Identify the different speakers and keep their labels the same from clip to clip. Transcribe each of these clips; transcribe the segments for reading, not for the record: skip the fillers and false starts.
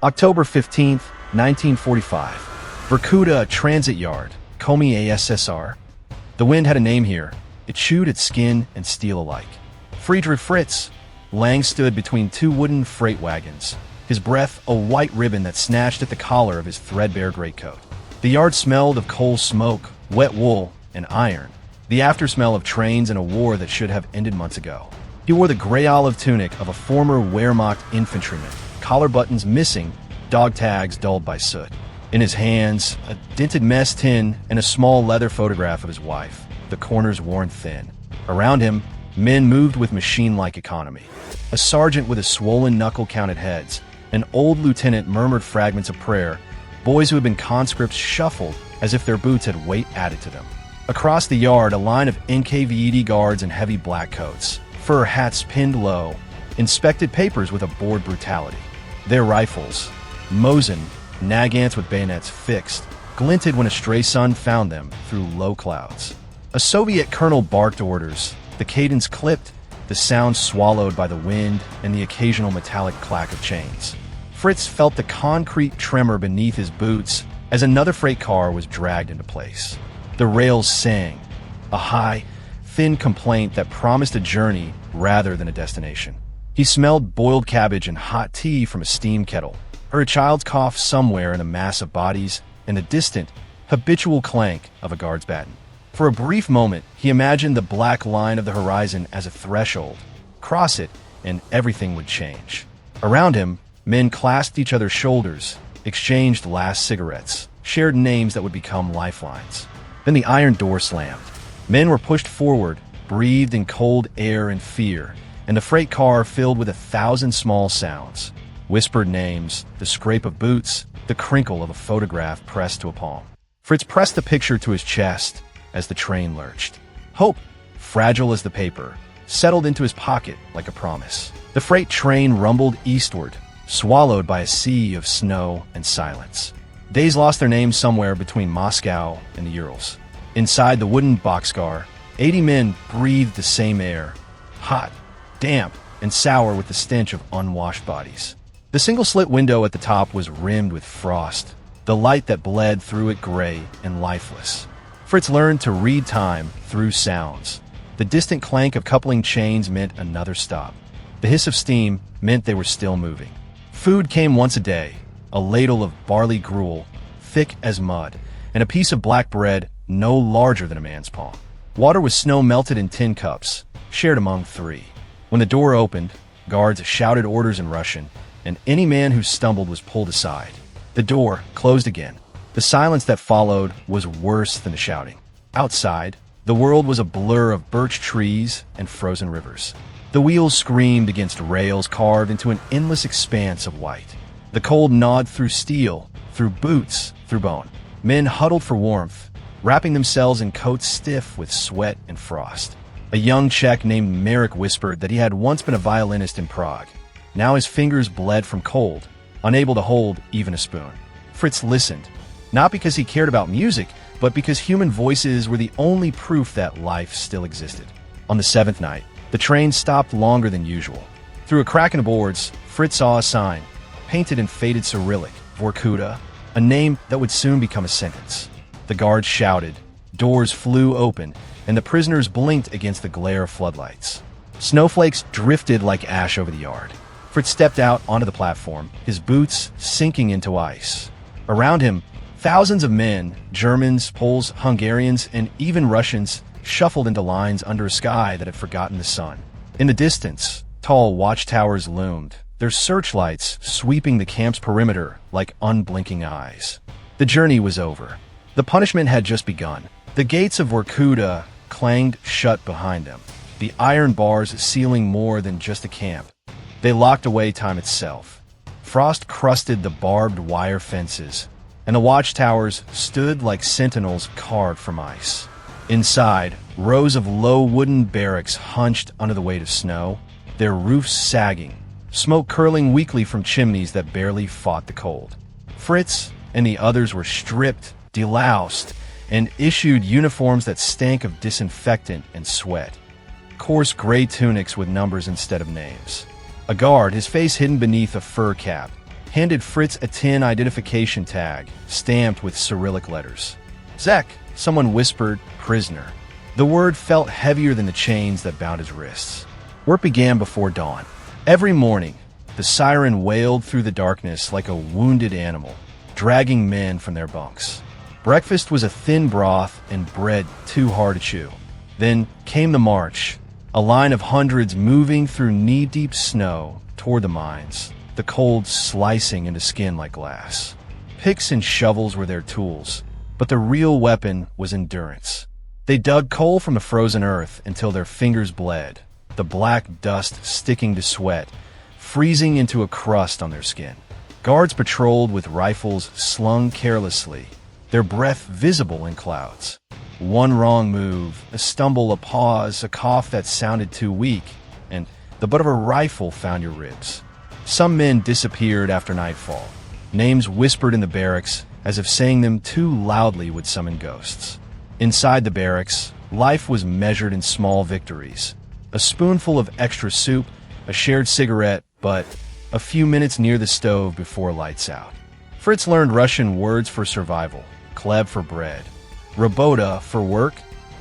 Speaker 1: October 15th, 1945. Vorkuta Transit Yard, Komi ASSR. The wind had a name here. It chewed at skin and steel alike. Friedrich Lange stood between two wooden freight wagons, his breath a white ribbon that snatched at the collar of his threadbare greatcoat. The yard smelled of coal smoke, wet wool, and iron, the aftersmell of trains and a war that should have ended months ago. He wore the gray-olive tunic of a former Wehrmacht infantryman, collar buttons missing, dog tags dulled by soot. In his hands, a dented mess tin and a small leather photograph of his wife, the corners worn thin. Around him, men moved with machine-like economy. A sergeant with a swollen knuckle counted heads. An old lieutenant murmured fragments of prayer. Boys who had been conscripts shuffled as if their boots had weight added to them. Across the yard, a line of NKVD guards in heavy black coats, fur hats pinned low, inspected papers with a bored brutality. Their rifles, Mosin, Nagants with bayonets fixed, glinted when a stray sun found them through low clouds. A Soviet colonel barked orders, the cadence clipped, the sound swallowed by the wind and the occasional metallic clack of chains. Fritz felt the concrete tremor beneath his boots as another freight car was dragged into place. The rails sang, a high, thin complaint that promised a journey rather than a destination. He smelled boiled cabbage and hot tea from a steam kettle, heard a child's cough somewhere in a mass of bodies, and the distant, habitual clank of a guard's baton. For a brief moment, he imagined the black line of the horizon as a threshold. Cross it, and everything would change. Around him, men clasped each other's shoulders, exchanged last cigarettes, shared names that would become lifelines. Then the iron door slammed. Men were pushed forward, breathed in cold air and fear, and the freight car filled with 1,000 small sounds. Whispered names, the scrape of boots, the crinkle of a photograph pressed to a palm. Fritz pressed the picture to his chest as the train lurched. Hope, fragile as the paper, settled into his pocket like a promise. The freight train rumbled eastward, swallowed by a sea of snow and silence. Days lost their names somewhere between Moscow and the Urals. Inside the wooden boxcar, 80 men breathed the same air, hot, damp, and sour with the stench of unwashed bodies. The single-slit window at the top was rimmed with frost, the light that bled through it gray and lifeless. Fritz learned to read time through sounds. The distant clank of coupling chains meant another stop. The hiss of steam meant they were still moving. Food came once a day, a ladle of barley gruel, thick as mud, and a piece of black bread no larger than a man's palm. Water was snow melted in tin cups, shared among three. When the door opened, guards shouted orders in Russian, and any man who stumbled was pulled aside. The door closed again. The silence that followed was worse than the shouting. Outside, the world was a blur of birch trees and frozen rivers. The wheels screamed against rails carved into an endless expanse of white. The cold gnawed through steel, through boots, through bone. Men huddled for warmth, wrapping themselves in coats stiff with sweat and frost. A young Czech named Marek whispered that he had once been a violinist in Prague. Now his fingers bled from cold, unable to hold even a spoon. Fritz listened, not because he cared about music, but because human voices were the only proof that life still existed. On the seventh night, the train stopped longer than usual. Through a crack in the boards, Fritz saw a sign, painted in faded Cyrillic, Vorkuta, a name that would soon become a sentence. The guards shouted, doors flew open, and the prisoners blinked against the glare of floodlights. Snowflakes drifted like ash over the yard. Fritz stepped out onto the platform, his boots sinking into ice. Around him, thousands of men, Germans, Poles, Hungarians, and even Russians, shuffled into lines under a sky that had forgotten the sun. In the distance, tall watchtowers loomed, their searchlights sweeping the camp's perimeter like unblinking eyes. The journey was over. The punishment had just begun. The gates of Vorkuta clanged shut behind them, the iron bars sealing more than just a camp. They locked away time itself. Frost crusted the barbed wire fences, and the watchtowers stood like sentinels carved from ice. Inside, rows of low wooden barracks hunched under the weight of snow, their roofs sagging, smoke curling weakly from chimneys that barely fought the cold. Fritz and the others were stripped, deloused, and issued uniforms that stank of disinfectant and sweat. Coarse gray tunics with numbers instead of names. A guard, his face hidden beneath a fur cap, handed Fritz a tin identification tag, stamped with Cyrillic letters. "Zek," someone whispered, "prisoner." The word felt heavier than the chains that bound his wrists. Work began before dawn. Every morning, the siren wailed through the darkness like a wounded animal, dragging men from their bunks. Breakfast was a thin broth and bread too hard to chew. Then came the march, a line of hundreds moving through knee-deep snow toward the mines, the cold slicing into skin like glass. Picks and shovels were their tools, but the real weapon was endurance. They dug coal from the frozen earth until their fingers bled, the black dust sticking to sweat, freezing into a crust on their skin. Guards patrolled with rifles slung carelessly, their breath visible in clouds. One wrong move, a stumble, a pause, a cough that sounded too weak, and the butt of a rifle found your ribs. Some men disappeared after nightfall, names whispered in the barracks as if saying them too loudly would summon ghosts. Inside the barracks, life was measured in small victories. A spoonful of extra soup, a shared cigarette, but a few minutes near the stove before lights out. Fritz learned Russian words for survival, Kleb for bread, Rabota for work,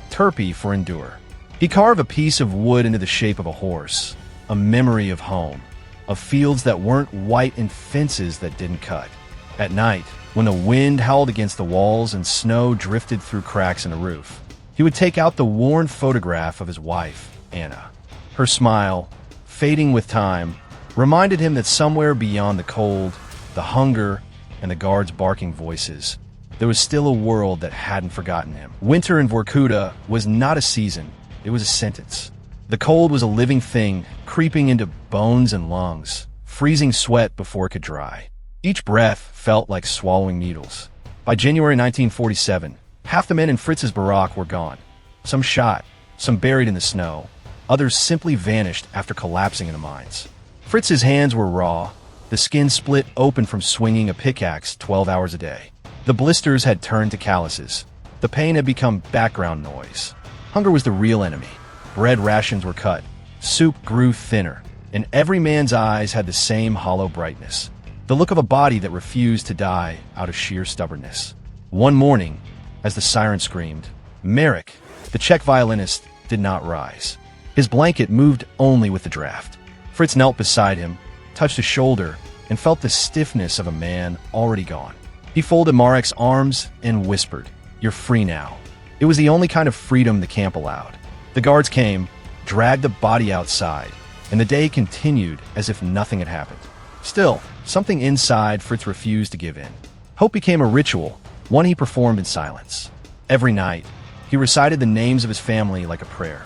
Speaker 1: Turpy for endure. He carved a piece of wood into the shape of a horse, a memory of home, of fields that weren't white and fences that didn't cut. At night, when the wind howled against the walls and snow drifted through cracks in the roof, he would take out the worn photograph of his wife, Anna. Her smile, fading with time, reminded him that somewhere beyond the cold, the hunger, and the guards' barking voices, there was still a world that hadn't forgotten him. Winter in Vorkuta was not a season, it was a sentence. The cold was a living thing, creeping into bones and lungs, freezing sweat before it could dry. Each breath felt like swallowing needles. By January 1947, half the men in Fritz's barrack were gone. Some shot, some buried in the snow, others simply vanished after collapsing in the mines. Fritz's hands were raw, the skin split open from swinging a pickaxe 12 hours a day. The blisters had turned to calluses. The pain had become background noise. Hunger was the real enemy. Bread rations were cut. Soup grew thinner, and every man's eyes had the same hollow brightness, the look of a body that refused to die out of sheer stubbornness. One morning, as the siren screamed, Marek, the Czech violinist, did not rise. His blanket moved only with the draft. Fritz knelt beside him, touched his shoulder, and felt the stiffness of a man already gone. He folded Marek's arms and whispered, "You're free now." It was the only kind of freedom the camp allowed. The guards came, dragged the body outside, and the day continued as if nothing had happened. Still, something inside Fritz refused to give in. Hope became a ritual, one he performed in silence. Every night, he recited the names of his family like a prayer.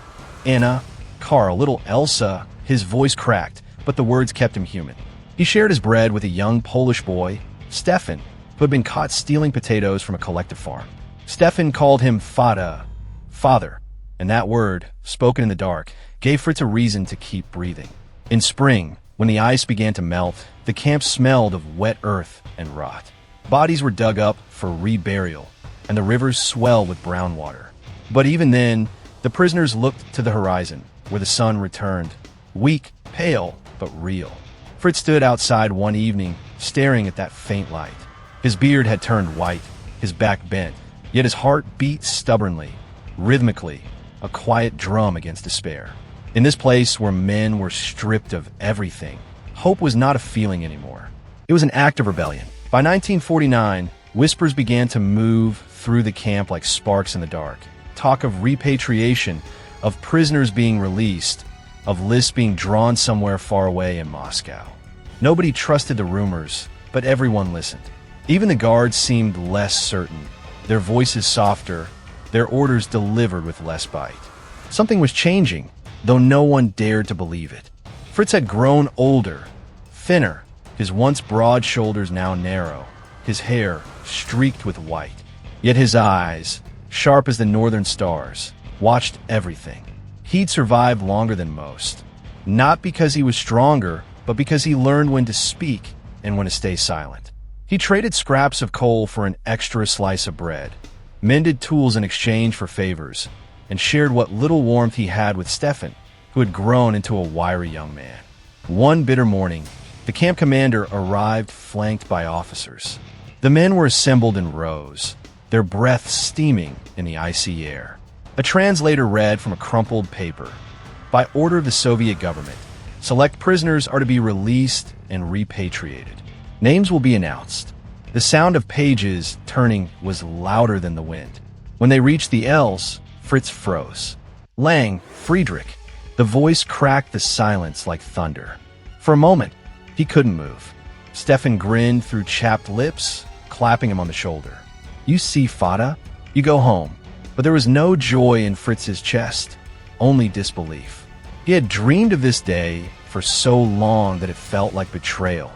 Speaker 1: Anna, Karl, little Elsa. His voice cracked, but the words kept him human. He shared his bread with a young Polish boy, Stefan, who had been caught stealing potatoes from a collective farm. Stefan called him Fada, father, and that word, spoken in the dark, gave Fritz a reason to keep breathing. In spring, when the ice began to melt, the camp smelled of wet earth and rot. Bodies were dug up for reburial, and the rivers swelled with brown water. But even then, the prisoners looked to the horizon, where the sun returned, weak, pale, but real. Fritz stood outside one evening, staring at that faint light. His beard had turned white, his back bent, yet his heart beat stubbornly, rhythmically, a quiet drum against despair. In this place where men were stripped of everything, hope was not a feeling anymore. It was an act of rebellion. By 1949, whispers began to move through the camp like sparks in the dark. Talk of repatriation, of prisoners being released, of lists being drawn somewhere far away in Moscow. Nobody trusted the rumors, but everyone listened. Even the guards seemed less certain, their voices softer, their orders delivered with less bite. Something was changing, though no one dared to believe it. Fritz had grown older, thinner, his once broad shoulders now narrow, his hair streaked with white. Yet his eyes, sharp as the northern stars, watched everything. He'd survived longer than most, not because he was stronger, but because he learned when to speak and when to stay silent. He traded scraps of coal for an extra slice of bread, mended tools in exchange for favors, and shared what little warmth he had with Stefan, who had grown into a wiry young man. One bitter morning, The camp commander arrived flanked by officers. The men were assembled in rows, their breath steaming in the icy air. A translator read from a crumpled paper. By order of the Soviet government, select prisoners are to be released and repatriated. Names will be announced. The sound of pages turning was louder than the wind. When they reached the L's, Fritz froze. Lange, Friedrich. The voice cracked the silence like thunder. For a moment, he couldn't move. Stefan grinned through chapped lips, clapping him on the shoulder. You see, Fada? You go home. But there was no joy in Fritz's chest, only disbelief. He had dreamed of this day for so long that it felt like betrayal,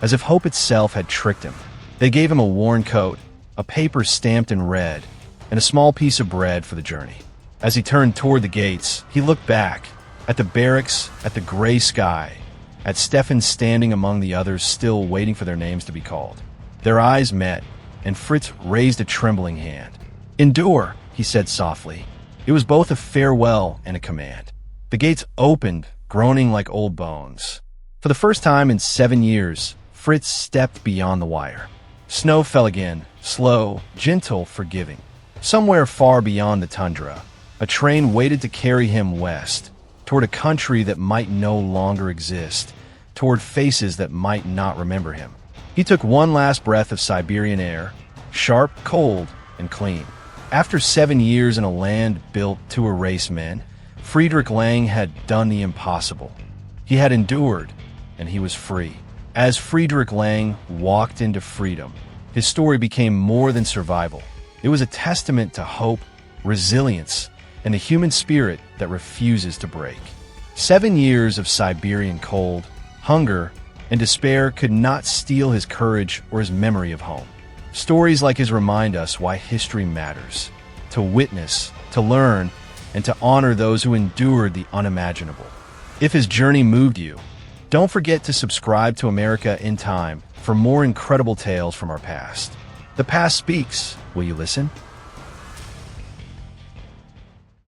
Speaker 1: as if hope itself had tricked him. They gave him a worn coat, a paper stamped in red, and a small piece of bread for the journey. As he turned toward the gates, he looked back, at the barracks, at the gray sky, at Stefan standing among the others still waiting for their names to be called. Their eyes met, and Fritz raised a trembling hand. Endure, he said softly. It was both a farewell and a command. The gates opened, groaning like old bones. For the first time in 7 years, Fritz stepped beyond the wire. Snow fell again, slow, gentle, forgiving. Somewhere far beyond the tundra, a train waited to carry him west, toward a country that might no longer exist, toward faces that might not remember him. He took one last breath of Siberian air, sharp, cold, and clean. After 7 years in a land built to erase men, Friedrich Lange had done the impossible. He had endured, and he was free. As Friedrich Lange walked into freedom, his story became more than survival. It was a testament to hope, resilience, and the human spirit that refuses to break. 7 years of Siberian cold, hunger, and despair could not steal his courage or his memory of home. Stories like his remind us why history matters: to witness, to learn, and to honor those who endured the unimaginable. If his journey moved you, don't forget to subscribe to America in Time for more incredible tales from our past. The past speaks. Will you listen?